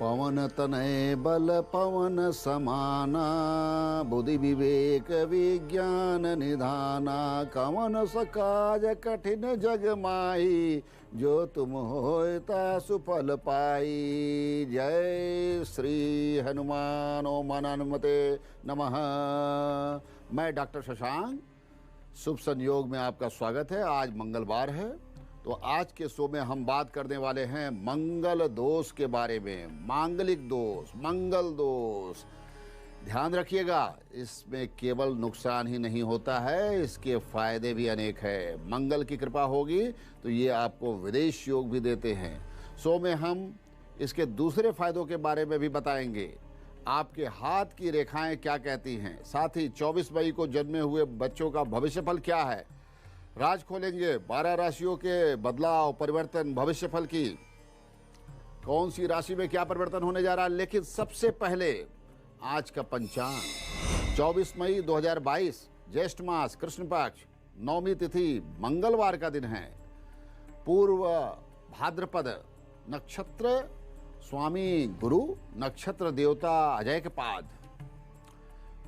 पवन तनय बल पवन समाना, बुद्धि विवेक विज्ञान निधाना। कवन सकाज कठिन जग माही, जो तुम होता सुफल पाई। जय श्री हनुमान। ओम हनुमते नमः। मैं डॉक्टर शशांक, शुभ संयोग में आपका स्वागत है। आज मंगलवार है, तो आज के शो में हम बात करने वाले हैं मंगल दोष के बारे में। मांगलिक दोष, मंगल दोष, ध्यान रखिएगा, इसमें केवल नुकसान ही नहीं होता है, इसके फायदे भी अनेक हैं। मंगल की कृपा होगी तो ये आपको विदेश योग भी देते हैं। शो में हम इसके दूसरे फायदों के बारे में भी बताएंगे। आपके हाथ की रेखाएं क्या कहती हैं, साथ ही 24 मई को जन्मे हुए बच्चों का भविष्यफल क्या है। राज खोलेंगे 12 राशियों के बदलाव, परिवर्तन, भविष्यफल की कौन सी राशि में क्या परिवर्तन होने जा रहा है। लेकिन सबसे पहले आज का पंचांग 24 मई 2022, ज्येष्ठ मास, कृष्ण पक्ष, नौमी तिथि, मंगलवार का दिन है। पूर्व भाद्रपद नक्षत्र, स्वामी गुरु, नक्षत्र देवता अजय के पाद।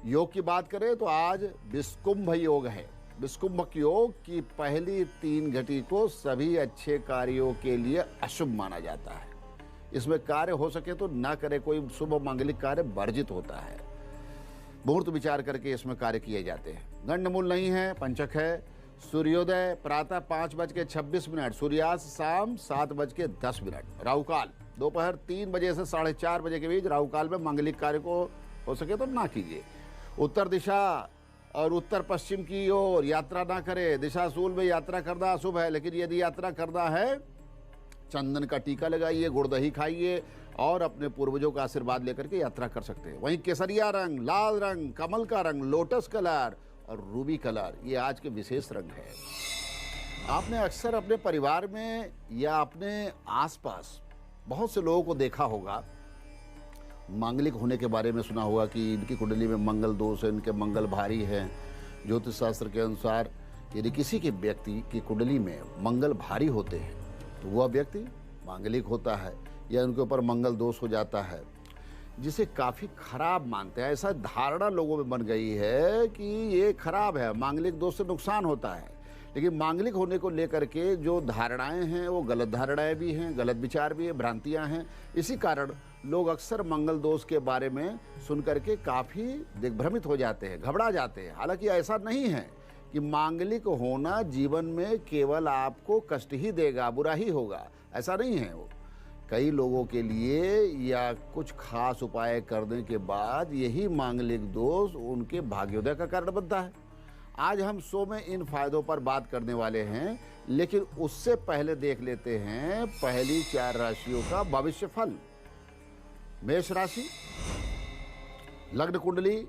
योग की बात करें तो आज विस्कुंभ योग है। विस्कुंभक योग की पहली 3 घटी को सभी अच्छे कार्यों के लिए अशुभ माना जाता है। इसमें कार्य हो सके तो ना करे, कोई शुभ मांगलिक कार्य वर्जित होता है। मुहूर्त विचार करके इसमें कार्य किए जाते हैं। गंडमूल नहीं है, पंचक है। सूर्योदय प्रातः 5:26, सूर्यास्त शाम 7:10। राहुकाल दोपहर 3 बजे से 4:30 बजे के बीच। राहुकाल में मांगलिक कार्य को हो सके तो ना कीजिए। उत्तर दिशा और उत्तर पश्चिम की ओर यात्रा ना करें। दिशाशूल में यात्रा करना अशुभ है, लेकिन यदि यात्रा करना है, चंदन का टीका लगाइए, गुड़ दही खाइए और अपने पूर्वजों का आशीर्वाद लेकर के यात्रा कर सकते हैं। वहीं केसरिया रंग, लाल रंग, कमल का रंग, लोटस कलर और रूबी कलर, ये आज के विशेष रंग है। आपने अक्सर अपने परिवार में या अपने आसपास बहुत से लोगों को देखा होगा, मांगलिक होने के बारे में सुना होगा कि इनकी कुंडली में मंगल दोष है, इनके मंगल भारी है। ज्योतिष शास्त्र के अनुसार यदि किसी के व्यक्ति की कुंडली में मंगल भारी होते हैं तो वह व्यक्ति मांगलिक होता है या उनके ऊपर मंगल दोष हो जाता है, जिसे काफ़ी खराब मानते हैं। ऐसा धारणा लोगों में बन गई है कि ये खराब है, मांगलिक दोष से नुकसान होता है। लेकिन मांगलिक होने को लेकर के जो धारणाएं हैं वो गलत धारणाएं भी हैं, गलत विचार भी है, भ्रांतियां हैं। इसी कारण लोग अक्सर मंगल दोष के बारे में सुनकर के काफ़ी दिग्भ्रमित हो जाते हैं, घबरा जाते हैं। हालांकि ऐसा नहीं है कि मांगलिक होना जीवन में केवल आपको कष्ट ही देगा, बुरा ही होगा, ऐसा नहीं है। वो कई लोगों के लिए या कुछ खास उपाय करने के बाद यही मांगलिक दोष उनके भाग्योदय का कारण बनता है। आज हम शो में इन फायदों पर बात करने वाले हैं, लेकिन उससे पहले देख लेते हैं पहली 4 राशियों का भविष्यफल। मेष राशि, लग्न कुंडली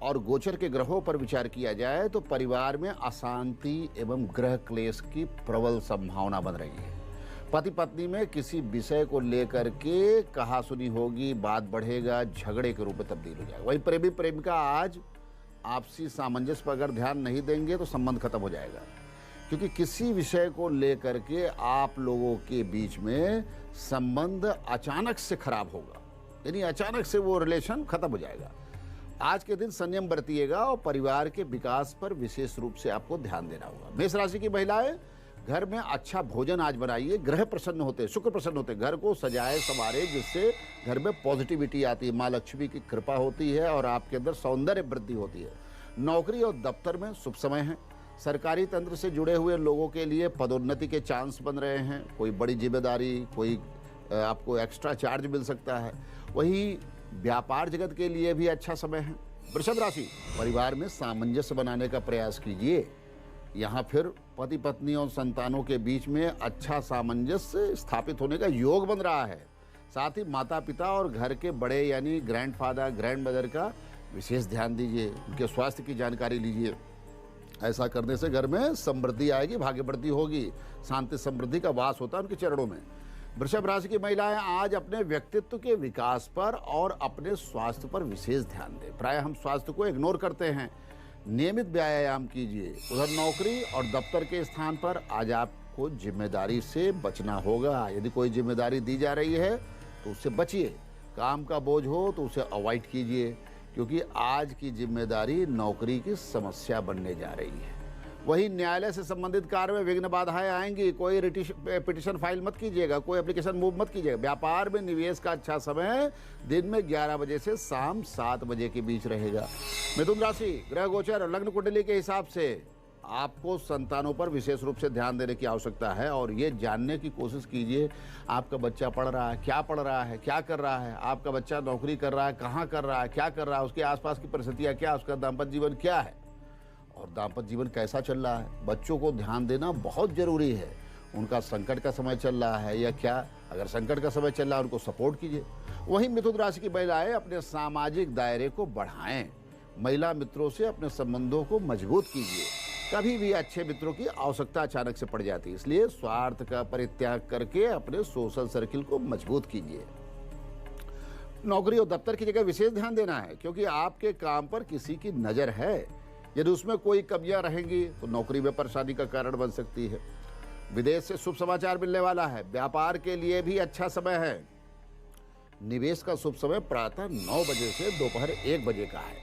और गोचर के ग्रहों पर विचार किया जाए तो परिवार में अशांति एवं ग्रह क्लेश की प्रबल संभावना बन रही है। पति पत्नी में किसी विषय को लेकर के कहासुनी होगी, बात बढ़ेगा, झगड़े के रूप में तब्दील हो जाएगा। वहीं प्रेमी प्रेमिका आज आपसी सामंजस्य पर अगर ध्यान नहीं देंगे तो संबंध खत्म हो जाएगा, क्योंकि किसी विषय को लेकर के आप लोगों के बीच में संबंध अचानक से खराब होगा, यानी अचानक से वो रिलेशन खत्म हो जाएगा। आज के दिन संयम बरतिएगा और परिवार के विकास पर विशेष रूप से आपको ध्यान देना होगा। मेष राशि की महिलाएं, घर में अच्छा भोजन आज बनाइए। ग्रह प्रसन्न होते, शुक्र प्रसन्न होते, घर को सजाए संवारे, जिससे घर में पॉजिटिविटी आती है, माँ लक्ष्मी की कृपा होती है और आपके अंदर सौंदर्य वृद्धि होती है। नौकरी और दफ्तर में शुभ समय है। सरकारी तंत्र से जुड़े हुए लोगों के लिए पदोन्नति के चांस बन रहे हैं। कोई बड़ी जिम्मेदारी, कोई आपको एक्स्ट्रा चार्ज मिल सकता है। वही व्यापार जगत के लिए भी अच्छा समय है। वृषभ राशि, परिवार में सामंजस्य बनाने का प्रयास कीजिए। यहाँ फिर पति पत्नी और संतानों के बीच में अच्छा सामंजस्य स्थापित होने का योग बन रहा है। साथ ही माता पिता और घर के बड़े यानी ग्रैंडफादर, ग्रैंडमदर का विशेष ध्यान दीजिए, उनके स्वास्थ्य की जानकारी लीजिए। ऐसा करने से घर में समृद्धि आएगी, भाग्यवृद्धि होगी, शांति समृद्धि का वास होता है उनके चरणों में। वृषभ राशि की महिलाएं आज अपने व्यक्तित्व के विकास पर और अपने स्वास्थ्य पर विशेष ध्यान दें। प्राय हम स्वास्थ्य को इग्नोर करते हैं। नियमित व्यायाम कीजिए। उधर नौकरी और दफ्तर के स्थान पर आज आपको जिम्मेदारी से बचना होगा। यदि कोई जिम्मेदारी दी जा रही है तो उससे बचिए। काम का बोझ हो तो उसे अवॉइड कीजिए, क्योंकि आज की जिम्मेदारी नौकरी की समस्या बनने जा रही है। वहीं न्यायालय से संबंधित कार्य में विघ्न बाधाएं आएंगी। कोई पिटिशन फाइल मत कीजिएगा, कोई एप्लीकेशन मूव मत कीजिएगा। व्यापार में निवेश का अच्छा समय दिन में 11 बजे से शाम 7 बजे के बीच रहेगा। मिथुन राशि, ग्रह गोचर और लग्न कुंडली के हिसाब से आपको संतानों पर विशेष रूप से ध्यान देने की आवश्यकता है और ये जानने की कोशिश कीजिए आपका बच्चा पढ़ रहा है, क्या पढ़ रहा है, क्या कर रहा है, आपका बच्चा नौकरी कर रहा है, कहाँ कर रहा है, क्या कर रहा है, उसके आसपास की परिस्थितियाँ क्या, उसका दाम्पत्य जीवन क्या है और दाम्पत्य जीवन कैसा चल रहा है। बच्चों को ध्यान देना बहुत जरूरी है। उनका संकट का समय चल रहा है या क्या, अगर संकट का समय चल रहा है उनको सपोर्ट कीजिए। वहीं मिथुन राशि की महिलाएं अपने सामाजिक दायरे को बढ़ाएं। महिला मित्रों से अपने संबंधों को मजबूत कीजिए। कभी भी अच्छे मित्रों की आवश्यकता अचानक से पड़ जाती है, इसलिए स्वार्थ का परित्याग करके अपने सोशल सर्किल को मजबूत कीजिए। नौकरी और दफ्तर की जगह विशेष ध्यान देना है, क्योंकि आपके काम पर किसी की नजर है। यदि उसमें कोई कमियां रहेंगी तो नौकरी में परेशानी का कारण बन सकती है। विदेश से शुभ समाचार मिलने वाला है। व्यापार के लिए भी अच्छा समय है। निवेश का शुभ समय प्रातः 9 बजे से दोपहर 1 बजे का है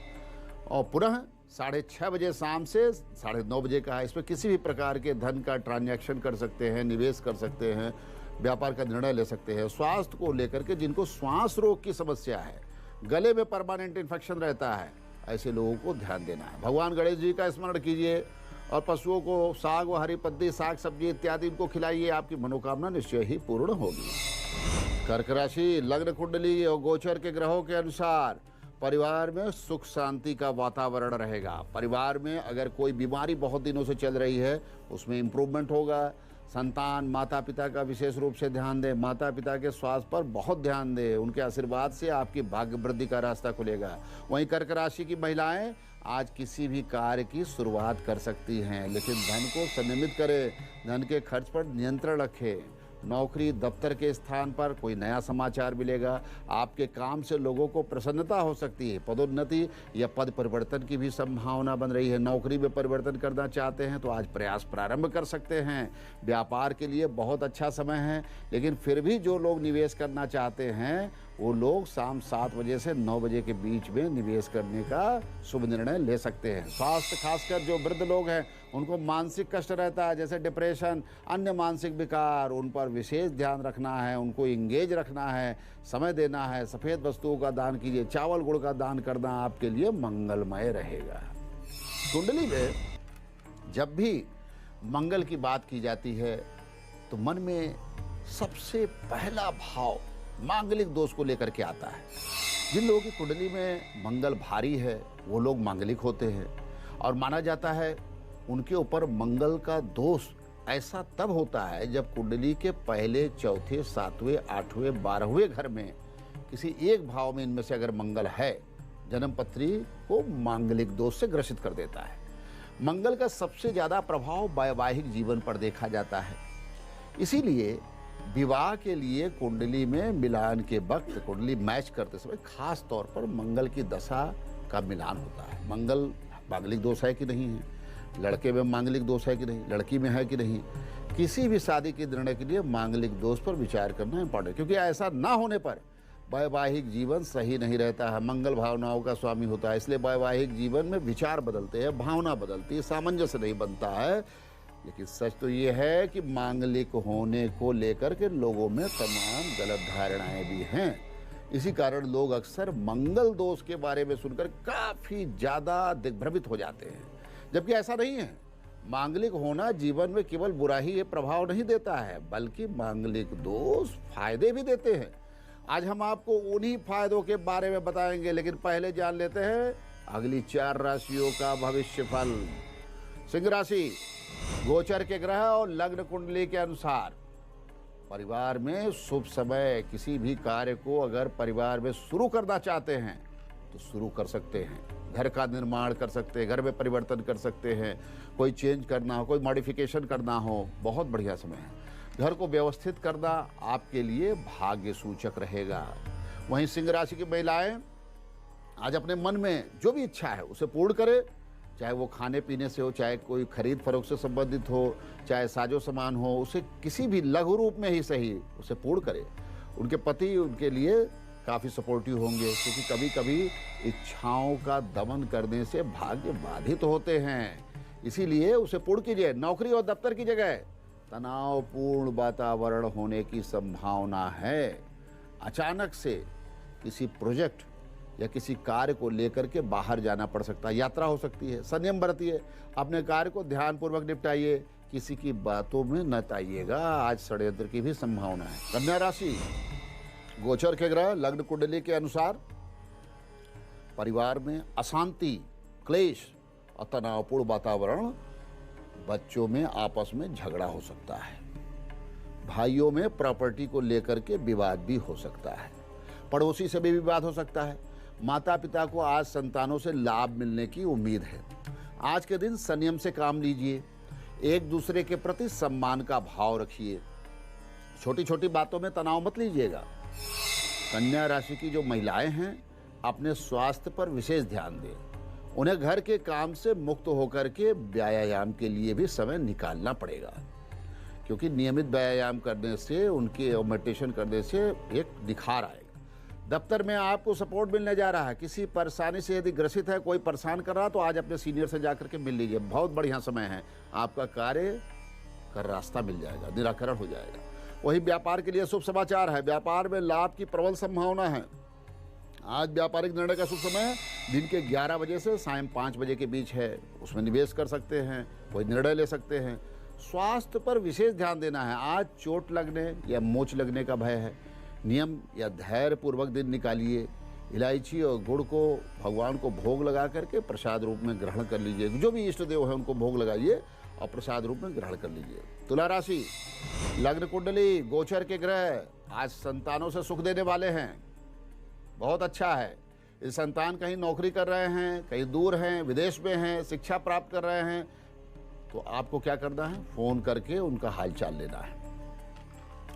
और पुनः 6:30 बजे शाम से 9:30 बजे का है। इसमें किसी भी प्रकार के धन का ट्रांजैक्शन कर सकते हैं, निवेश कर सकते हैं, व्यापार का निर्णय ले सकते हैं। स्वास्थ्य को लेकर के जिनको श्वास रोग की समस्या है, गले में परमानेंट इन्फेक्शन रहता है, ऐसे लोगों को ध्यान देना है। भगवान गणेश जी का स्मरण कीजिए और पशुओं को साग व हरी पत्ती, साग सब्जी इत्यादि इनको खिलाइए। आपकी मनोकामना निश्चय ही पूर्ण होगी। कर्क राशि, लग्न कुंडली और गोचर के ग्रहों के अनुसार परिवार में सुख शांति का वातावरण रहेगा। परिवार में अगर कोई बीमारी बहुत दिनों से चल रही है उसमें इम्प्रूवमेंट होगा। संतान, माता पिता का विशेष रूप से ध्यान दें। माता पिता के स्वास्थ्य पर बहुत ध्यान दें। उनके आशीर्वाद से आपकी भाग्य वृद्धि का रास्ता खुलेगा। वहीं कर्क राशि की महिलाएं आज किसी भी कार्य की शुरुआत कर सकती हैं, लेकिन धन को संयमित करें, धन के खर्च पर नियंत्रण रखें। नौकरी दफ्तर के स्थान पर कोई नया समाचार मिलेगा। आपके काम से लोगों को प्रसन्नता हो सकती है। पदोन्नति या पद परिवर्तन की भी संभावना बन रही है। नौकरी में परिवर्तन करना चाहते हैं तो आज प्रयास प्रारंभ कर सकते हैं। व्यापार के लिए बहुत अच्छा समय है, लेकिन फिर भी जो लोग निवेश करना चाहते हैं वो लोग शाम 7 बजे से 9 बजे के बीच में निवेश करने का शुभ निर्णय ले सकते हैं। स्वास्थ्य, खासकर जो वृद्ध लोग हैं उनको मानसिक कष्ट रहता है, जैसे डिप्रेशन, अन्य मानसिक विकार, उन पर विशेष ध्यान रखना है, उनको इंगेज रखना है, समय देना है। सफ़ेद वस्तुओं का दान कीजिए। चावल गुड़ का दान करना आपके लिए मंगलमय रहेगा। कुंडली में जब भी मंगल की बात की जाती है तो मन में सबसे पहला भाव मांगलिक दोष को लेकर के आता है। जिन लोगों की कुंडली में मंगल भारी है वो लोग मांगलिक होते हैं और माना जाता है उनके ऊपर मंगल का दोष ऐसा तब होता है जब कुंडली के पहले, चौथे, 7वें, 8वें, 12वें घर में किसी एक भाव में इनमें से अगर मंगल है, जन्मपत्री को मांगलिक दोष से ग्रसित कर देता है। मंगल का सबसे ज़्यादा प्रभाव वैवाहिक जीवन पर देखा जाता है। इसीलिए विवाह के लिए कुंडली में मिलान के वक्त, कुंडली मैच करते समय खास तौर पर मंगल की दशा का मिलान होता है। मंगल मांगलिक दोष है कि नहीं है, लड़के में मांगलिक दोष है कि नहीं, लड़की में है कि नहीं, किसी भी शादी के निर्णय के लिए मांगलिक दोष पर विचार करना इंपॉर्टेंट, क्योंकि ऐसा ना होने पर वैवाहिक जीवन सही नहीं रहता है। मंगल भावनाओं का स्वामी होता है, इसलिए वैवाहिक जीवन में विचार बदलते हैं, भावना बदलती है, सामंजस्य नहीं बनता है। लेकिन सच तो ये है कि मांगलिक होने को लेकर के लोगों में तमाम गलत धारणाएं भी हैं। इसी कारण लोग अक्सर मंगल दोष के बारे में सुनकर काफ़ी ज़्यादा दिग्भ्रमित हो जाते हैं, जबकि ऐसा नहीं है। मांगलिक होना जीवन में केवल बुरा ही प्रभाव नहीं देता है, बल्कि मांगलिक दोष फायदे भी देते हैं। आज हम आपको उन्हीं फायदों के बारे में बताएंगे, लेकिन पहले जान लेते हैं अगली 4 राशियों का भविष्य फल। सिंह राशि, गोचर के ग्रह और लग्न कुंडली के अनुसार परिवार में शुभ समय। किसी भी कार्य को अगर परिवार में शुरू करना चाहते हैं तो शुरू कर सकते हैं। घर का निर्माण कर सकते हैं, घर में परिवर्तन कर सकते हैं, कोई चेंज करना हो, कोई मॉडिफिकेशन करना हो, बहुत बढ़िया समय है। घर को व्यवस्थित करना आपके लिए भाग्य सूचक रहेगा। वहीं सिंह राशि की महिलाएं आज अपने मन में जो भी इच्छा है उसे पूर्ण करें, चाहे वो खाने पीने से हो, चाहे कोई खरीद फरोख्त से संबंधित हो, चाहे साजो सामान हो, उसे किसी भी लघु रूप में ही सही उसे पूर्ण करें। उनके पति उनके लिए काफ़ी सपोर्टिव होंगे, क्योंकि कभी कभी इच्छाओं का दमन करने से भाग्य बाधित होते हैं। इसीलिए उसे पूर्ण कीजिए। नौकरी और दफ्तर की जगह तनावपूर्ण वातावरण होने की संभावना है। अचानक से किसी प्रोजेक्ट या किसी कार्य को लेकर के बाहर जाना पड़ सकता है, यात्रा हो सकती है। संयम बरतिए, अपने कार्य को ध्यानपूर्वक निपटाइए, किसी की बातों में न आइएगा। आज षड्यंत्र की भी संभावना है। कन्या राशि, गोचर के ग्रह लग्न कुंडली के अनुसार परिवार में अशांति, क्लेश और तनावपूर्ण वातावरण, बच्चों में आपस में झगड़ा हो सकता है, भाइयों में प्रॉपर्टी को लेकर के विवाद भी हो सकता है, पड़ोसी से भी विवाद हो सकता है। माता पिता को आज संतानों से लाभ मिलने की उम्मीद है। आज के दिन संयम से काम लीजिए, एक दूसरे के प्रति सम्मान का भाव रखिए, छोटी छोटी बातों में तनाव मत लीजिएगा। कन्या राशि की जो महिलाएं हैं, अपने स्वास्थ्य पर विशेष ध्यान दें। उन्हें घर के काम से मुक्त होकर के व्यायाम के लिए भी समय निकालना पड़ेगा, क्योंकि नियमित व्यायाम करने से, उनके मेडिटेशन करने से एक निखार आएगा। दफ्तर में आपको सपोर्ट मिलने जा रहा है। किसी परेशानी से यदि ग्रसित है, कोई परेशान कर रहा, तो आज अपने सीनियर से जाकर के मिल लीजिए। बहुत बढ़िया समय है, आपका कार्य का रास्ता मिल जाएगा, निराकरण हो जाएगा। वही व्यापार के लिए शुभ समाचार है। व्यापार में लाभ की प्रबल संभावना है। आज व्यापारिक निर्णय का शुभ समय दिन के 11 बजे से सायं 5 बजे के बीच है। उसमें निवेश कर सकते हैं, कोई निर्णय ले सकते हैं। स्वास्थ्य पर विशेष ध्यान देना है। आज चोट लगने या मोच लगने का भय है। नियम या धैर्य पूर्वक दिन निकालिए। इलायची और गुड़ को भगवान को भोग लगा करके प्रसाद रूप में ग्रहण कर लीजिए। जो भी इष्ट देव है उनको भोग लगाइए और प्रसाद रूप में ग्रहण कर लीजिए। तुला राशि, लग्न कुंडली गोचर के ग्रह आज संतानों से सुख देने वाले हैं। बहुत अच्छा है। इस संतान कहीं नौकरी कर रहे हैं, कहीं दूर हैं, विदेश में हैं, शिक्षा प्राप्त कर रहे हैं, तो आपको क्या करना है, फ़ोन करके उनका हालचाल लेना है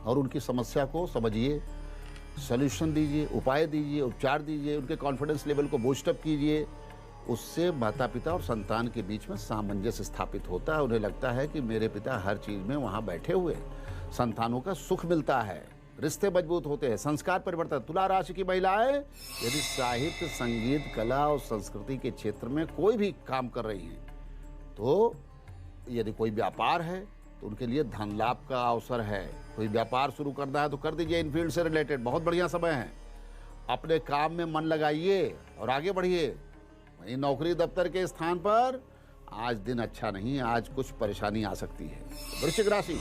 और उनकी समस्या को समझिए, सॉल्यूशन दीजिए, उपाय दीजिए, उपचार दीजिए, उनके कॉन्फिडेंस लेवल को बूस्टअप कीजिए। उससे माता पिता और संतान के बीच में सामंजस्य स्थापित होता है। उन्हें लगता है कि मेरे पिता हर चीज़ में वहाँ बैठे हुए हैं। संतानों का सुख मिलता है, रिश्ते मजबूत होते हैं, संस्कार परिवर्तन। तुला राशि की महिलाएं यदि साहित्य, संगीत, कला और संस्कृति के क्षेत्र में कोई भी काम कर रही हैं, तो यदि कोई व्यापार है तो उनके लिए धन लाभ का अवसर है। कोई व्यापार शुरू करना है तो कर दीजिए, इन फील्ड से रिलेटेड। बहुत बढ़िया समय है। अपने काम में मन लगाइए और आगे बढ़िए। वहीं नौकरी दफ्तर के स्थान पर आज दिन अच्छा नहीं है, आज कुछ परेशानी आ सकती है। वृश्चिक राशि,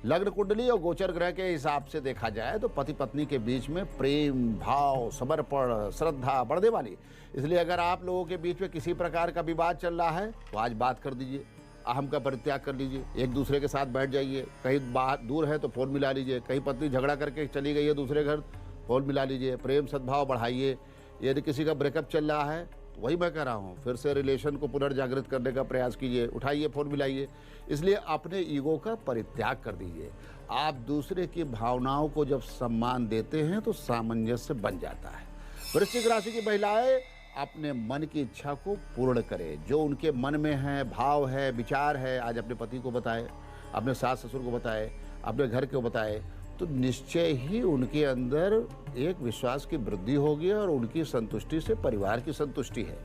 लग्न कुंडली और गोचर ग्रह के हिसाब से देखा जाए तो पति पत्नी के बीच में प्रेम भाव, समर्पण, श्रद्धा बढ़ने वाली। इसलिए अगर आप लोगों के बीच में किसी प्रकार का विवाद चल रहा है तो आज बात कर दीजिए, अहम का परित्याग कर लीजिए, एक दूसरे के साथ बैठ जाइए। कहीं बात दूर है तो फ़ोन मिला लीजिए। कहीं पत्नी झगड़ा करके चली गई है दूसरे घर, फ़ोन मिला लीजिए। प्रेम सद्भाव बढ़ाइए। यदि किसी का ब्रेकअप चल रहा है, तो वही मैं कह रहा हूँ, फिर से रिलेशन को पुनर्जागृत करने का प्रयास कीजिए। उठाइए, फ़ोन मिलाइए। इसलिए अपने ईगो का परित्याग कर दीजिए। आप दूसरे की भावनाओं को जब सम्मान देते हैं तो सामंजस्य बन जाता है। वृश्चिक राशि की महिलाएं अपने मन की इच्छा को पूर्ण करें। जो उनके मन में है, भाव है, विचार है, आज अपने पति को बताए, अपने सास ससुर को बताए, अपने घर को बताए, तो निश्चय ही उनके अंदर एक विश्वास की वृद्धि होगी और उनकी संतुष्टि से परिवार की संतुष्टि है।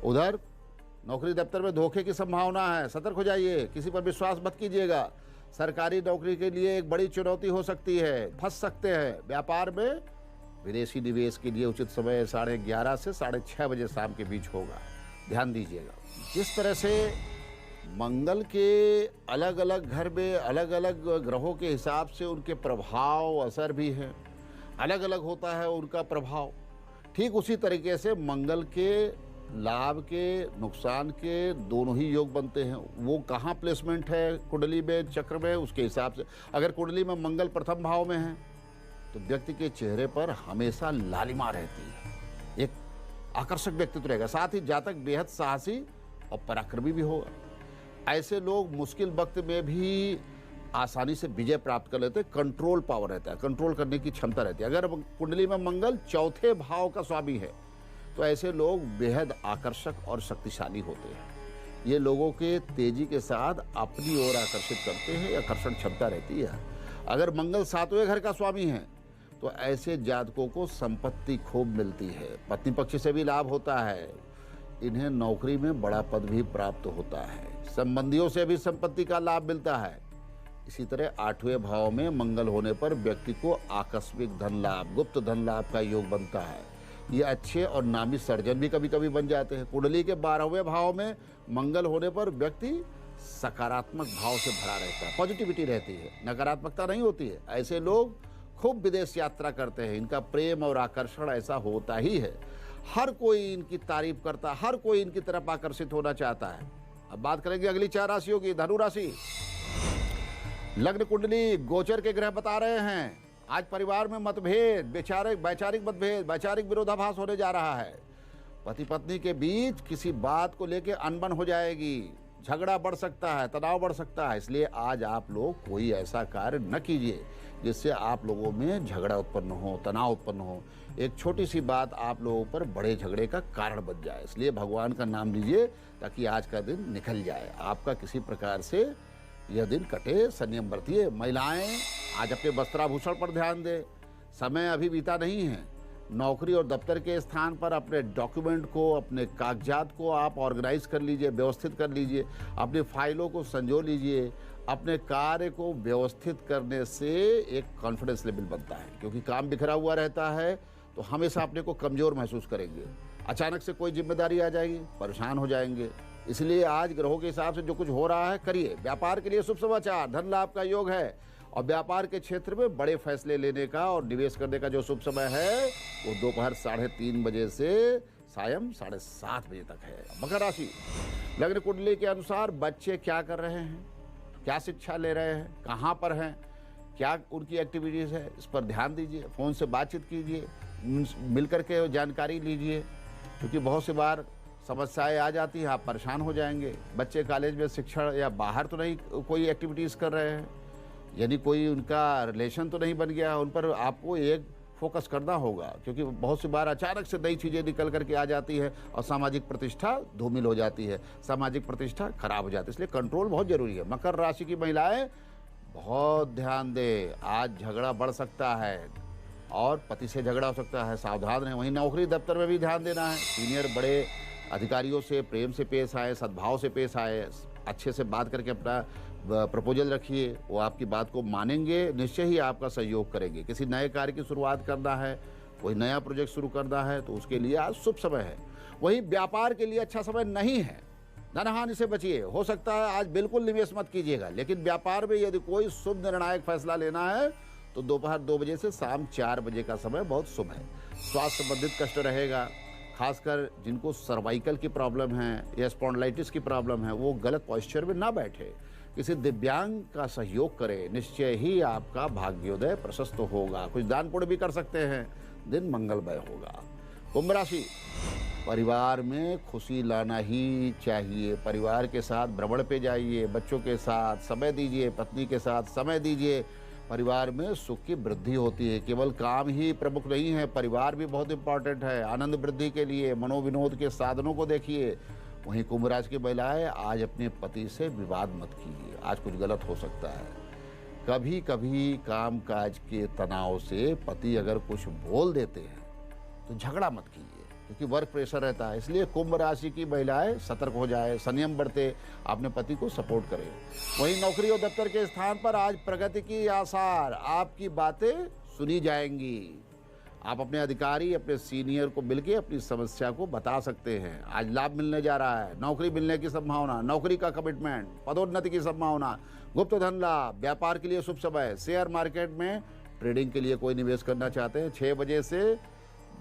उधर नौकरी दफ्तर में धोखे की संभावना है, सतर्क हो जाइए, किसी पर विश्वास मत कीजिएगा। सरकारी नौकरी के लिए एक बड़ी चुनौती हो सकती है, फंस सकते हैं। व्यापार में विदेशी निवेश के लिए उचित समय 11:30 से 6:30 बजे शाम के बीच होगा, ध्यान दीजिएगा। जिस तरह से मंगल के अलग अलग घर में अलग अलग ग्रहों के हिसाब से उनके प्रभाव, असर भी हैं, अलग अलग होता है उनका प्रभाव, ठीक उसी तरीके से मंगल के लाभ के, नुकसान के दोनों ही योग बनते हैं। वो कहाँ प्लेसमेंट है कुंडली में, चक्र में, उसके हिसाब से। अगर कुंडली में मंगल प्रथम भाव में है तो व्यक्ति के चेहरे पर हमेशा लालिमा रहती है, एक आकर्षक व्यक्तित्व रहेगा। साथ ही जातक बेहद साहसी और पराक्रमी भी होगा। ऐसे लोग मुश्किल वक्त में भी आसानी से विजय प्राप्त कर लेते हैं। कंट्रोल पावर रहता है, कंट्रोल करने की क्षमता रहती है। अगर कुंडली में मंगल चौथे भाव का स्वामी है तो ऐसे लोग बेहद आकर्षक और शक्तिशाली होते हैं। ये लोगों के तेजी के साथ अपनी ओर आकर्षित करते हैं, आकर्षण क्षमता रहती है। अगर मंगल 7वें घर का स्वामी है तो ऐसे जातकों को संपत्ति खूब मिलती है, पत्नी पक्ष से भी लाभ होता है, इन्हें नौकरी में बड़ा पद भी प्राप्त होता है, संबंधियों से भी संपत्ति का लाभ मिलता है। इसी तरह 8वें भाव में मंगल होने पर व्यक्ति को आकस्मिक धन लाभ, गुप्त धन लाभ का योग बनता है। ये अच्छे और नामी सर्जन भी कभी कभी बन जाते हैं। कुंडली के 12वें भाव में मंगल होने पर व्यक्ति सकारात्मक भाव से भरा रहता है, पॉजिटिविटी रहती है, नकारात्मकता नहीं होती है। ऐसे लोग खूब विदेश यात्रा करते हैं, इनका प्रेम और आकर्षण ऐसा होता ही है। हर कोई इनकी तारीफ करता, हर कोई इनकी तरफ आकर्षित होना चाहता है। अब बात करेंगे अगली 4 राशियों की। धनु राशि, लग्न कुंडली गोचर के ग्रह बता रहे हैं आज परिवार में मतभेद, वैचारिक मतभेद, वैचारिक विरोधाभास होने जा रहा है। पति पत्नी के बीच किसी बात को लेकर अनबन हो जाएगी, झगड़ा बढ़ सकता है, तनाव बढ़ सकता है। इसलिए आज आप लोग कोई ऐसा कार्य न कीजिए जिससे आप लोगों में झगड़ा उत्पन्न हो, तनाव उत्पन्न हो। एक छोटी सी बात आप लोगों पर बड़े झगड़े का कारण बन जाए। इसलिए भगवान का नाम लीजिए ताकि आज का दिन निकल जाए, आपका किसी प्रकार से यह दिन कटे। संयम बरतिए। महिलाएं आज अपने वस्त्राभूषण पर ध्यान दें, समय अभी बीता नहीं है। नौकरी और दफ्तर के स्थान पर अपने डॉक्यूमेंट को, अपने कागजात को आप ऑर्गेनाइज कर लीजिए, व्यवस्थित कर लीजिए, अपनी फाइलों को संजो लीजिए। अपने कार्य को व्यवस्थित करने से एक कॉन्फिडेंस लेवल बनता है, क्योंकि काम बिखरा हुआ रहता है तो हमेशा अपने को कमज़ोर महसूस करेंगे। अचानक से कोई जिम्मेदारी आ जाएगी, परेशान हो जाएंगे। इसलिए आज ग्रहों के हिसाब से जो कुछ हो रहा है करिए। व्यापार के लिए शुभ समाचार, धन लाभ का योग है और व्यापार के क्षेत्र में बड़े फैसले लेने का और निवेश करने का जो शुभ समय है वो दोपहर 3:30 बजे से सायं 7:30 बजे तक है। मकर राशि, लग्न कुंडली के अनुसार बच्चे क्या कर रहे हैं, क्या शिक्षा ले रहे हैं, कहाँ पर हैं, क्या उनकी एक्टिविटीज़ है, इस पर ध्यान दीजिए। फ़ोन से बातचीत कीजिए, मिलकर के जानकारी लीजिए, क्योंकि बहुत सी बार समस्याएं आ जाती हैं, आप परेशान हो जाएंगे। बच्चे कॉलेज में शिक्षण या बाहर तो नहीं कोई एक्टिविटीज़ कर रहे हैं, यानी कोई उनका रिलेशन तो नहीं बन गया, उन पर आपको एक फोकस करना होगा, क्योंकि बहुत सी बार अचानक से नई चीज़ें निकल करके आ जाती है और सामाजिक प्रतिष्ठा धूमिल हो जाती है, सामाजिक प्रतिष्ठा खराब हो जाती है। इसलिए कंट्रोल बहुत जरूरी है। मकर राशि की महिलाएं बहुत ध्यान दें, आज झगड़ा बढ़ सकता है और पति से झगड़ा हो सकता है, सावधान रहें। वहीं नौकरी दफ्तर में भी ध्यान देना है। सीनियर बड़े अधिकारियों से प्रेम से पेश आए, सद्भाव से पेश आए, अच्छे से बात करके अपना प्रपोजल रखिए, वो आपकी बात को मानेंगे, निश्चय ही आपका सहयोग करेंगे। किसी नए कार्य की शुरुआत करना है, कोई नया प्रोजेक्ट शुरू करना है तो उसके लिए आज शुभ समय है। वहीं व्यापार के लिए अच्छा समय नहीं है, धनहानि से बचिए। हो सकता है आज बिल्कुल निवेश मत कीजिएगा, लेकिन व्यापार में यदि कोई शुभ निर्णायक फैसला लेना है तो दोपहर 2 बजे से शाम 4 बजे का समय बहुत शुभ है। स्वास्थ्य संबंधित कष्ट रहेगा, खासकर जिनको सर्वाइकल की प्रॉब्लम है या स्पॉन्डिलाइटिस की प्रॉब्लम है, वो गलत पॉस्चर में ना बैठे, किसी दिव्यांग का सहयोग करें, निश्चय ही आपका भाग्योदय प्रशस्त होगा। कुछ दान पुण्य भी कर सकते हैं, दिन मंगलमय होगा। कुंभ राशि, परिवार में खुशी लाना ही चाहिए। परिवार के साथ भ्रमण पे जाइए, बच्चों के साथ समय दीजिए, पत्नी के साथ समय दीजिए। परिवार में सुख की वृद्धि होती है। केवल काम ही प्रमुख नहीं है, परिवार भी बहुत इंपॉर्टेंट है। आनंद वृद्धि के लिए मनोविनोद के साधनों को देखिए। वहीं कुंभ राशि की महिलाएं आज अपने पति से विवाद मत कीजिए, आज कुछ गलत हो सकता है। कभी कभी काम काज के तनाव से पति अगर कुछ बोल देते हैं तो झगड़ा मत कीजिए, क्योंकि वर्क प्रेशर रहता है। इसलिए कुंभ राशि की महिलाएं सतर्क हो जाए, संयम बरते, अपने पति को सपोर्ट करें। वहीं नौकरी और दफ्तर के स्थान पर आज प्रगति की आसार, आपकी बातें सुनी जाएंगी। आप अपने अधिकारी, अपने सीनियर को मिलकर अपनी समस्या को बता सकते हैं। आज लाभ मिलने जा रहा है, नौकरी मिलने की संभावना, नौकरी का कमिटमेंट, पदोन्नति की संभावना, गुप्त धन लाभ, व्यापार के लिए शुभ समय। शेयर मार्केट में ट्रेडिंग के लिए कोई निवेश करना चाहते हैं, 6 बजे से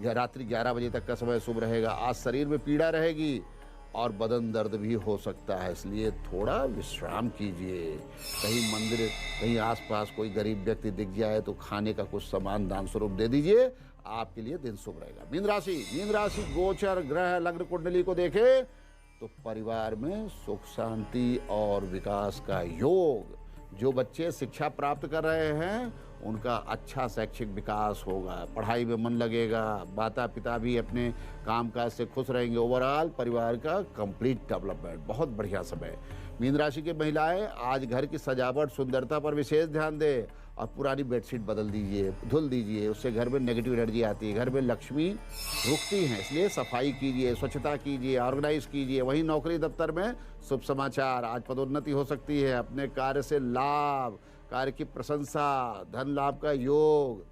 या रात्रि 11 बजे तक का समय शुभ रहेगा। आज शरीर में पीड़ा रहेगी और बदन दर्द भी हो सकता है, इसलिए थोड़ा विश्राम कीजिए। कहीं मंदिर, कहीं आसपास कोई गरीब व्यक्ति दिख जाए तो खाने का कुछ सामान दान स्वरूप दे दीजिए, आपके लिए दिन शुभ रहेगा। मीन राशि गोचर ग्रह लग्न कुंडली को देखे तो परिवार में सुख शांति और विकास का योग। जो बच्चे शिक्षा प्राप्त कर रहे हैं उनका अच्छा शैक्षिक विकास होगा, पढ़ाई में मन लगेगा, माता पिता भी अपने कामकाज से खुश रहेंगे। ओवरऑल परिवार का कंप्लीट डेवलपमेंट, बहुत बढ़िया समय। मीन राशि की महिलाएं आज घर की सजावट, सुंदरता पर विशेष ध्यान दें और पुरानी बेडशीट बदल दीजिए, धुल दीजिए, उससे घर में नेगेटिव एनर्जी आती है, घर में लक्ष्मी रुकती हैं, इसलिए सफाई कीजिए, स्वच्छता कीजिए, ऑर्गेनाइज कीजिए। वहीं नौकरी दफ्तर में शुभ समाचार, आज पदोन्नति हो सकती है, अपने कार्य से लाभ, कार्य की प्रशंसा, धन लाभ का योग।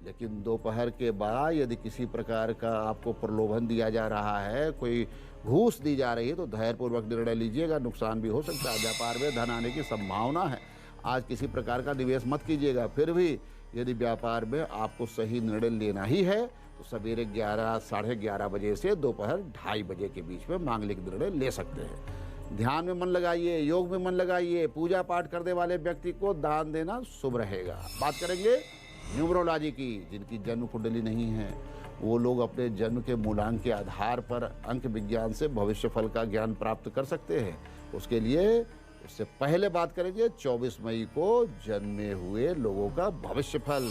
लेकिन दोपहर के बाद यदि किसी प्रकार का आपको प्रलोभन दिया जा रहा है, कोई घूस दी जा रही है, तो धैर्यपूर्वक निर्णय लीजिएगा, नुकसान भी हो सकता है। व्यापार में धन आने की संभावना है, आज किसी प्रकार का निवेश मत कीजिएगा। फिर भी यदि व्यापार में आपको सही निर्णय लेना ही है तो सवेरे 11 साढ़े 11 बजे से दोपहर 2:30 बजे के बीच में मांगलिक निर्णय ले सकते हैं। ध्यान में मन लगाइए, योग में मन लगाइए, पूजा पाठ करने वाले व्यक्ति को दान देना शुभ रहेगा। बात करेंगे न्यूमरोलॉजी की। जिनकी जन्म कुंडली नहीं है वो लोग अपने जन्म के मूलांक के आधार पर अंक विज्ञान से भविष्य फल का ज्ञान प्राप्त कर सकते हैं। उसके लिए उससे पहले बात करेंगे 24 मई को जन्मे हुए लोगों का भविष्य फल।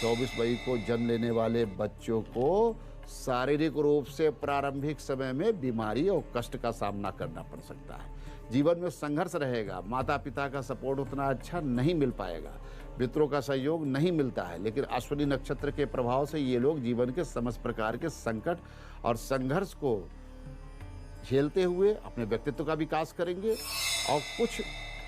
24 मई को जन्म लेने वाले बच्चों को शारीरिक रूप से प्रारंभिक समय में बीमारी और कष्ट का सामना करना पड़ सकता है। जीवन में संघर्ष रहेगा, माता पिता का सपोर्ट उतना अच्छा नहीं मिल पाएगा, मित्रों का सहयोग नहीं मिलता है। लेकिन अश्विनी नक्षत्र के प्रभाव से ये लोग जीवन के समस्त प्रकार के संकट और संघर्ष को झेलते हुए अपने व्यक्तित्व का विकास करेंगे। और कुछ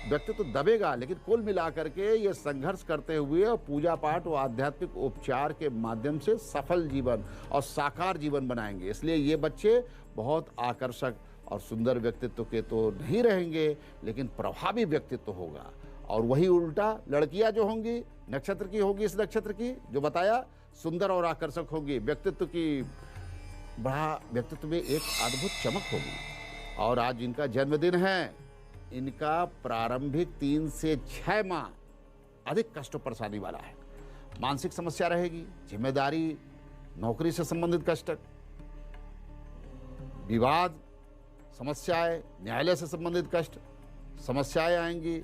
व्यक्तित्व दबेगा, लेकिन कुल मिलाकर के ये संघर्ष करते हुए और पूजा पाठ और आध्यात्मिक उपचार के माध्यम से सफल जीवन और साकार जीवन बनाएंगे। इसलिए ये बच्चे बहुत आकर्षक और सुंदर व्यक्तित्व के तो नहीं रहेंगे, लेकिन प्रभावी व्यक्तित्व होगा। और वही उल्टा लड़कियां जो होंगी, नक्षत्र की होगी, इस नक्षत्र की जो बताया, सुंदर और आकर्षक होगी, व्यक्तित्व की बड़ा व्यक्तित्व में एक अद्भुत चमक होगी। और आज इनका जन्मदिन है, इनका प्रारंभिक 3 से 6 माह अधिक कष्ट परेशानी वाला है। मानसिक समस्या रहेगी, जिम्मेदारी, नौकरी से संबंधित कष्ट, विवाद, समस्याएं, न्यायालय से संबंधित कष्ट, समस्याएं आएंगी।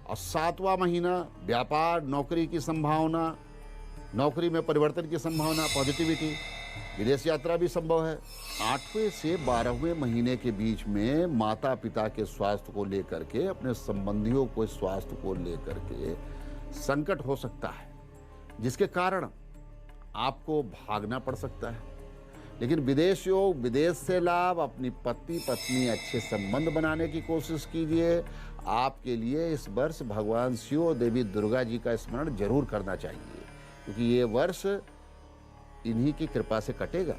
और 7वां महीना व्यापार, नौकरी की संभावना, नौकरी में परिवर्तन की संभावना, पॉजिटिविटी, विदेश यात्रा भी संभव है। 8वें से 12वें महीने के बीच में माता पिता के स्वास्थ्य को लेकर के, अपने संबंधियों को स्वास्थ्य को लेकर के संकट हो सकता है, जिसके कारण आपको भागना पड़ सकता है। लेकिन विदेश योग, विदेश से लाभ, अपनी पति पत्नी अच्छे संबंध बनाने की कोशिश कीजिए। आपके लिए इस वर्ष भगवान शिव और देवी दुर्गा जी का स्मरण जरूर करना चाहिए, क्योंकि ये वर्ष इन्हीं की कृपा से कटेगा।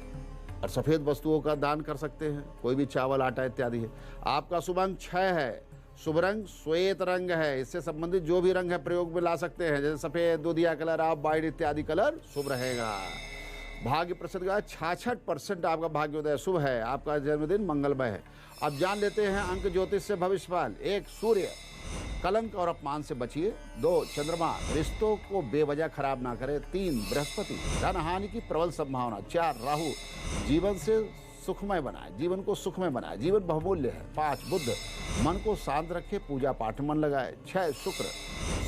और सफ़ेद वस्तुओं का दान कर सकते हैं, कोई भी चावल, आटा इत्यादि है। आपका शुभ अंक 6 है, शुभ रंग श्वेत रंग है। इससे संबंधित जो भी रंग है प्रयोग में ला सकते हैं, जैसे सफ़ेद, दूधिया कलर, ऑफ वाइट इत्यादि कलर शुभ रहेगा। भाग्य प्रसिद्ध का 66% आपका भाग्योदय शुभ है। आपका जन्मदिन मंगलमय है। अब जान लेते हैं अंक ज्योतिष से भविष्यफल। 1 सूर्य, कलंक और अपमान से बचिए। 2 चंद्रमा, रिश्तों को बेवजह खराब ना करें। 3 बृहस्पति, धन हानि की प्रबल संभावना। 4 राहु, जीवन से सुखमय बनाए, जीवन को सुखमय बनाए, जीवन बहुमूल्य है। 5 बुध, मन को शांत रखे, पूजा पाठ में मन लगाए। 6 शुक्र,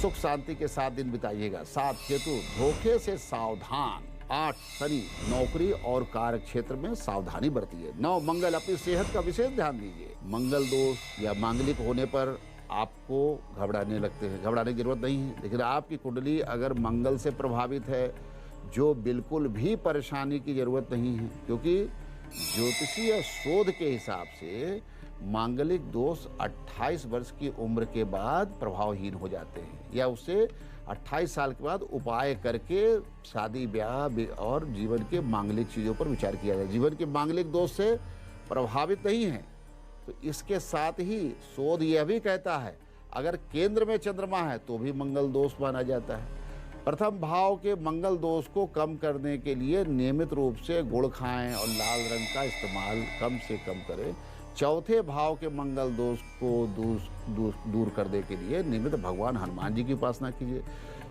सुख शांति के साथ दिन बिताइएगा। 7 केतु, धोखे से सावधान। 8 शनि, नौकरी और कार्य क्षेत्र में सावधानी बरतिए। 9 मंगल, अपनी सेहत का विशेष ध्यान दीजिए। मंगल दोष या मांगलिक होने पर आपको घबराने लगते हैं, घबराने की जरूरत नहीं है। लेकिन आपकी कुंडली अगर मंगल से प्रभावित है, जो बिल्कुल भी परेशानी की जरूरत नहीं है, क्योंकि ज्योतिषीय शोध के हिसाब से मांगलिक दोष 28 वर्ष की उम्र के बाद प्रभावहीन हो जाते हैं, या उससे 28 साल के बाद उपाय करके शादी, ब्याह और जीवन के मांगलिक चीज़ों पर विचार किया जाए। जीवन के मांगलिक दोष से प्रभावित नहीं है। तो इसके साथ ही शोध यह भी कहता है, अगर केंद्र में चंद्रमा है तो भी मंगल दोष माना जाता है। प्रथम भाव के मंगल दोष को कम करने के लिए नियमित रूप से गुड़ खाएं और लाल रंग का इस्तेमाल कम से कम करें। चौथे भाव के मंगल दोष को दूर करने के लिए नियमित भगवान हनुमान जी की उपासना कीजिए।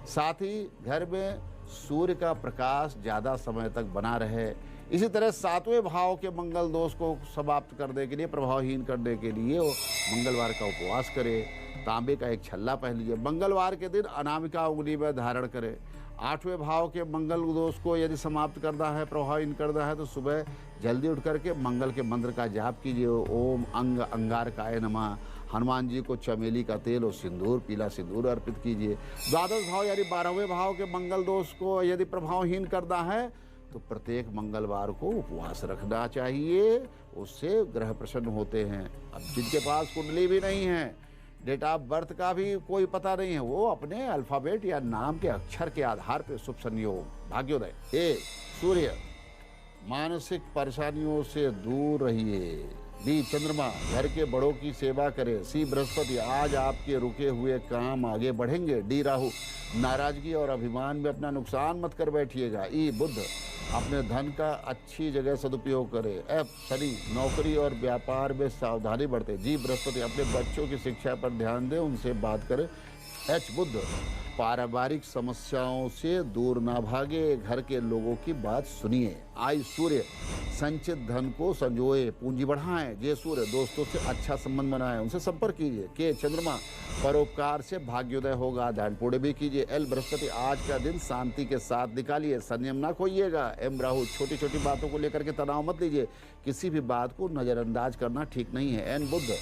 साथ ही घर में सूर्य का प्रकाश ज़्यादा समय तक बना रहे। इसी तरह 7वें भाव के मंगल दोष को समाप्त करने के लिए, प्रभावहीन करने के लिए वो मंगलवार का उपवास करें। तांबे का एक छल्ला पहन लीजिए। मंगलवार के दिन अनामिका उंगली में धारण करें। 8वें भाव के मंगल दोष को यदि समाप्त करना है, प्रभावहीन करना है, तो सुबह जल्दी उठ करके मंगल के मंत्र का जाप कीजिए। ओम अंग अंगारकाय नमः। हनुमान जी को चमेली का तेल और सिंदूर, पीला सिंदूर अर्पित कीजिए। द्वादश भाव यानी 12वें भाव के मंगल दोष को यदि प्रभावहीन करना है तो प्रत्येक मंगलवार को उपवास रखना चाहिए, उससे ग्रह प्रसन्न होते हैं। अब जिनके पास कुंडली भी नहीं है, डेट ऑफ बर्थ का भी कोई पता नहीं है, वो अपने अल्फ़ाबेट या नाम के अक्षर के आधार पर शुभ संयोग भाग्योदय। ए सूर्य, मानसिक परेशानियों से दूर रहिए। बी चंद्रमा, घर के बड़ों की सेवा करें। सी बृहस्पति, आज आपके रुके हुए काम आगे बढ़ेंगे। डी राहु, नाराजगी और अभिमान में अपना नुकसान मत कर बैठिएगा। ई बुध, अपने धन का अच्छी जगह सदुपयोग करें। एफ शनि, नौकरी और व्यापार में सावधानी बरतें। जी बृहस्पति, अपने बच्चों की शिक्षा पर ध्यान दें, उनसे बात करें। एच बुध, पारिवारिक समस्याओं से दूर ना भागे, घर के लोगों की बात सुनिए। आई सूर्य, संचित धन को संजोए, पूंजी बढ़ाएं। जे सूर्य, दोस्तों से अच्छा संबंध बनाएं, उनसे संपर्क कीजिए। के चंद्रमा, परोपकार से भाग्योदय होगा, दान पुण्य भी कीजिए। एल बृहस्पति, आज का दिन शांति के साथ निकालिए, संयम ना खोइएगा। एम राहु, छोटी छोटी बातों को लेकर के तनाव मत लीजिए, किसी भी बात को नज़रअंदाज करना ठीक नहीं है। एन बुध,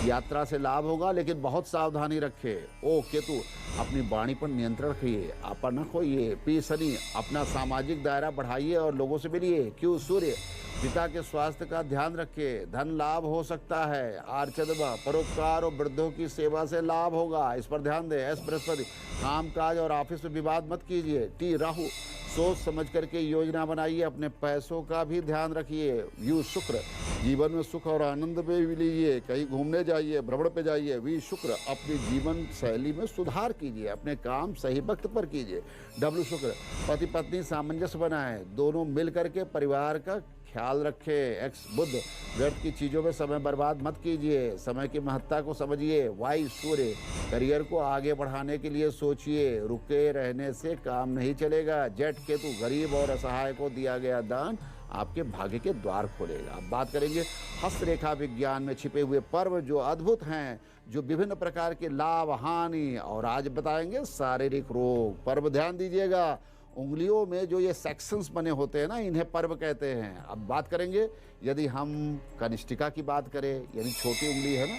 यात्रा से लाभ होगा लेकिन बहुत सावधानी रखे। ओ केतु, अपनी वाणी पर नियंत्रण रखिए, आपा न खोइए। पी शनि, अपना सामाजिक दायरा बढ़ाइए और लोगों से मिलिए। क्यू सूर्य, पिता के स्वास्थ्य का ध्यान रखिए, धन लाभ हो सकता है। आर चंद्रमा, परोपकार और वृद्धों की सेवा से लाभ होगा, इस पर ध्यान दें। एस बृहस्पति, काम काज और ऑफिस में विवाद मत कीजिए। टी राहु, सोच समझ करके योजना बनाइए, अपने पैसों का भी ध्यान रखिए। यू शुक्र, जीवन में सुख और आनंद में भी लीजिए, कहीं घूमने जाइए, भ्रमण पे जाइए। वी शुक्र, अपनी जीवन शैली में सुधार कीजिए, अपने काम सही वक्त पर कीजिए। डब्ल्यू शुक्र, पति पत्नी सामंजस्य बनाएं, दोनों मिल करके परिवार का ख्याल रखें। एक्स बुध, व्यर्थ की चीज़ों में समय बर्बाद मत कीजिए, समय की महत्ता को समझिए। वाई सूर्य, करियर को आगे बढ़ाने के लिए सोचिए, रुके रहने से काम नहीं चलेगा। जेट केतु, गरीब और असहाय को दिया गया दान आपके भाग्य के द्वार खोलेगा। अब बात करेंगे हस्तरेखा विज्ञान में छिपे हुए पर्व जो अद्भुत हैं, जो विभिन्न प्रकार के लाभ हानि और आज बताएंगे शारीरिक रोग। पर्व ध्यान दीजिएगा, उंगलियों में जो ये सेक्शंस बने होते हैं ना, इन्हें पर्व कहते हैं। अब बात करेंगे, यदि हम कनिष्ठिका की बात करें, यानी छोटी उंगली है ना,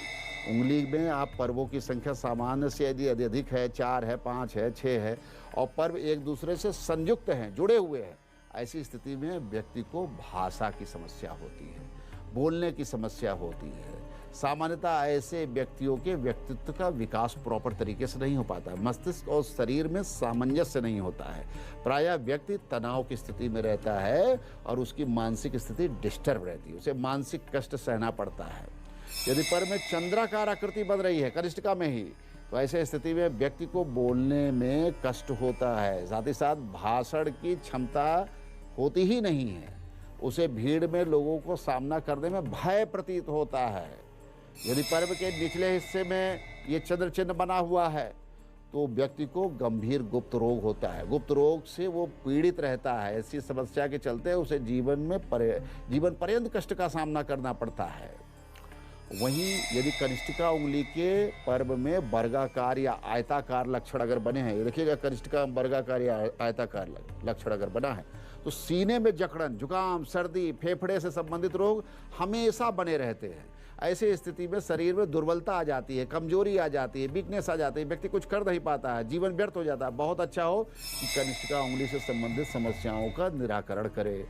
उंगली में आप पर्वों की संख्या सामान्य से यदि अधिक है, 4 है, 5 है, 6 है और पर्व एक दूसरे से संयुक्त हैं, जुड़े हुए हैं, ऐसी स्थिति में व्यक्ति को भाषा की समस्या होती है, बोलने की समस्या होती है। सामान्यतः ऐसे व्यक्तियों के व्यक्तित्व का विकास प्रॉपर तरीके से नहीं हो पाता, मस्तिष्क और शरीर में सामंजस्य नहीं होता है। प्रायः व्यक्ति तनाव की स्थिति में रहता है और उसकी मानसिक स्थिति डिस्टर्ब रहती है, उसे मानसिक कष्ट सहना पड़ता है। यदि पर में चंद्राकार आकृति बन रही है कनिष्ठिका में ही, तो ऐसे स्थिति में व्यक्ति को बोलने में कष्ट होता है, साथ ही साथ भाषण की क्षमता होती ही नहीं है, उसे भीड़ में लोगों को सामना करने में भय प्रतीत होता है। यदि पर्व के निचले हिस्से में ये चंद्र चिन्ह बना हुआ है तो व्यक्ति को गंभीर गुप्त रोग होता है, गुप्त रोग से वो पीड़ित रहता है। ऐसी समस्या के चलते उसे जीवन पर्यंत कष्ट का सामना करना पड़ता है। वहीं यदि कनिष्ठिका उंगली के पर्व में वर्गाकार या आयताकार लक्षण अगर बने हैं, ये देखिएगा कनिष्ठिका वर्गाकार या आयताकार लक्षण अगर बना है तो सीने में जकड़न, जुकाम, सर्दी, फेफड़े से संबंधित रोग हमेशा बने रहते हैं। ऐसी स्थिति में शरीर में दुर्बलता आ जाती है, कमजोरी आ जाती है, वीकनेस आ जाती है, व्यक्ति कुछ कर नहीं पाता है, जीवन व्यर्थ हो जाता है। बहुत अच्छा हो कि कनिष्ठिका उंगली से संबंधित समस्याओं का निराकरण करे।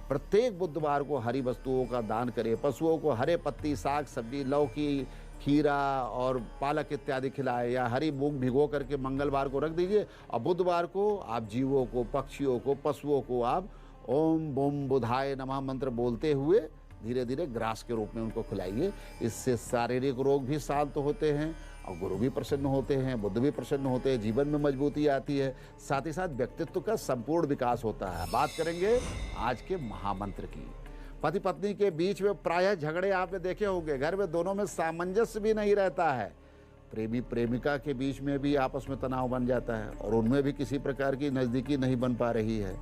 प्रत्येक बुधवार को हरी वस्तुओं का दान करें, पशुओं को हरे पत्ती, साग सब्जी, लौकी, खीरा और पालक इत्यादि खिलाएं, या हरी मूंग भिगो करके मंगलवार को रख दीजिए और बुधवार को आप जीवों को, पक्षियों को, पशुओं को आप ओम बूम बुधाय नमः मंत्र बोलते हुए धीरे धीरे ग्रास के रूप में उनको खिलाइए। इससे शारीरिक रोग भी शांत होते हैं और गुरु भी प्रसन्न होते हैं, बुद्ध भी प्रसन्न होते हैं, जीवन में मजबूती आती है, साथ ही साथ व्यक्तित्व का संपूर्ण विकास होता है। बात करेंगे आज के महामंत्र की। पति पत्नी के बीच में प्रायः झगड़े आपने देखे होंगे, घर में दोनों में सामंजस्य भी नहीं रहता है, प्रेमी प्रेमिका के बीच में भी आपस में तनाव बन जाता है और उनमें भी किसी प्रकार की नज़दीकी नहीं बन पा रही है,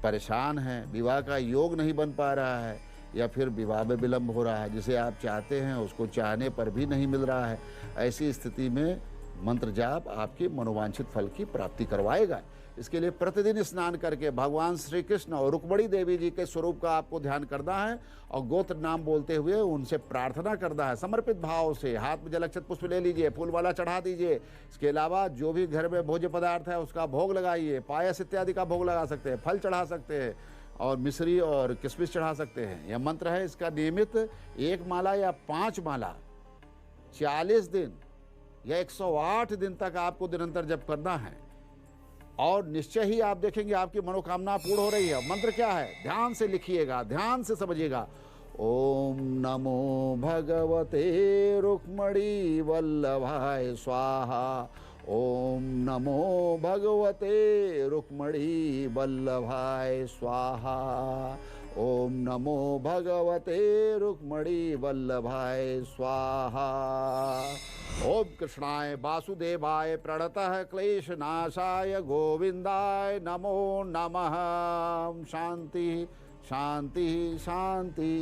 परेशान है, विवाह का योग नहीं बन पा रहा है या फिर विवाह में विलंब हो रहा है, जिसे आप चाहते हैं उसको चाहने पर भी नहीं मिल रहा है। ऐसी स्थिति में मंत्र जाप आपकी मनोवांछित फल की प्राप्ति करवाएगा। इसके लिए प्रतिदिन स्नान करके भगवान श्री कृष्ण और रुक्मणी देवी जी के स्वरूप का आपको ध्यान करना है और गोत्र नाम बोलते हुए उनसे प्रार्थना करना है समर्पित भाव से। हाथ में जल अक्षत पुष्प ले लीजिए, फूल वाला चढ़ा दीजिए। इसके अलावा जो भी घर में भोज्य पदार्थ है उसका भोग लगाइए, पायस इत्यादि का भोग लगा सकते हैं, फल चढ़ा सकते हैं और मिश्री और किशमिश चढ़ा सकते हैं। यह मंत्र है, इसका नियमित 1 माला या 5 माला 40 दिन या 108 दिन तक आपको निरंतर जप करना है और निश्चय ही आप देखेंगे आपकी मनोकामना पूर्ण हो रही है। मंत्र क्या है, ध्यान से लिखिएगा, ध्यान से समझिएगा। ओम नमो भगवते रुक्मणी वल्लभाय स्वाहा। ओम नमो भगवते रुक्मणी वल्लभाय स्वाहा। ओम नमो भगवते रुक्मणी वल्लभाय स्वाहा। ओम कृष्णाय वासुदेवाय प्रणतः क्लेशनाशाय गोविंदाय नमो नमः। शांति शांति शांति।